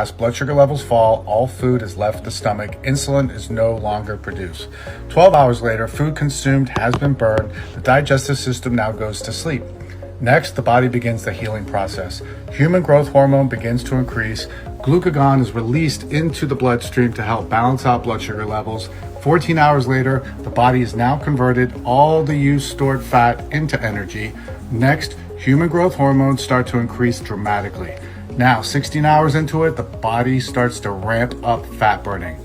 As blood sugar levels fall, all food is left the stomach. Insulin is no longer produced. 12 hours later, food consumed has been burned. The digestive system now goes to sleep. Next, the body begins the healing process. Human growth hormone begins to increase. Glucagon is released into the bloodstream to help balance out blood sugar levels. 14 hours later, the body is now converted all the used stored fat into energy. Next, human growth hormones start to increase dramatically. Now, 16 hours into it, the body starts to ramp up fat burning.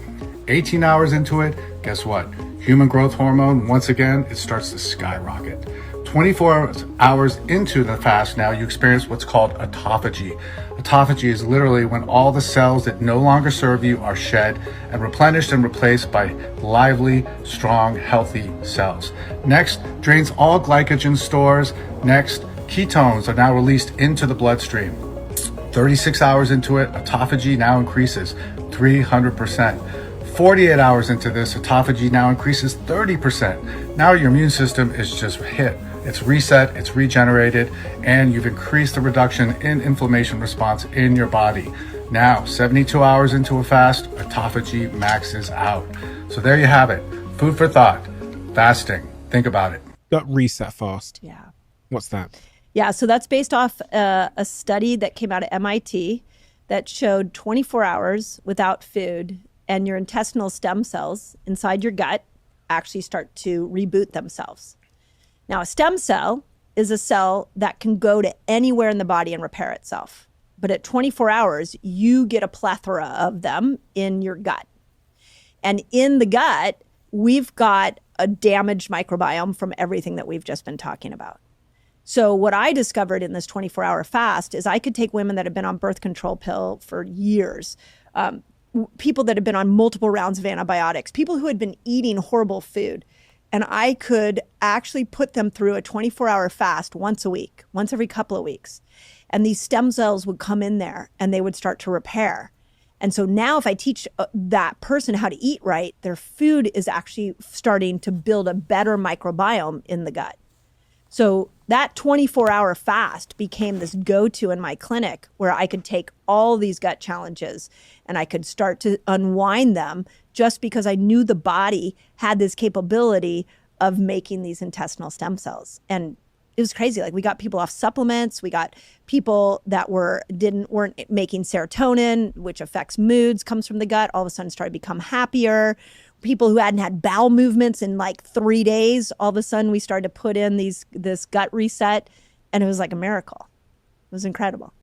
18 hours into it, guess what? Human growth hormone, once again, it starts to skyrocket. 24 hours into the fast now, you experience what's called autophagy. Autophagy is literally when all the cells that no longer serve you are shed and replenished and replaced by lively, strong, healthy cells. Next, drains all glycogen stores. Next, ketones are now released into the bloodstream. 36 hours into it, autophagy now increases 300%. 48 hours into this, autophagy now increases 30%. Now your immune system is just hit. It's reset, it's regenerated, and you've increased the reduction in inflammation response in your body. Now, 72 hours into a fast, autophagy maxes out. So there you have it. Food for thought. Fasting. Think about it. Gut reset fast. Yeah. What's that? Yeah, so that's based off a study that came out of MIT that showed 24 hours without food and your intestinal stem cells inside your gut actually start to reboot themselves. Now, a stem cell is a cell that can go to anywhere in the body and repair itself. But at 24 hours, you get a plethora of them in your gut. And in the gut, we've got a damaged microbiome from everything that we've just been talking about. So what I discovered in this 24-hour fast is I could take women that have been on birth control pill for years, people that have been on multiple rounds of antibiotics, people who had been eating horrible food, and I could actually put them through a 24-hour fast once a week, once every couple of weeks. And these stem cells would come in there and they would start to repair. And so now if I teach that person how to eat right, their food is actually starting to build a better microbiome in the gut. So that 24-hour fast became this go-to in my clinic where I could take all these gut challenges and I could start to unwind them just because I knew the body had this capability of making these intestinal stem cells. And it was crazy. Like, we got people off supplements. We got people that weren't making serotonin, which affects moods, comes from the gut. All of a sudden started to become happier. People who hadn't had bowel movements in like 3 days, all of a sudden we started to put in this gut reset, and it was like a miracle. It was incredible.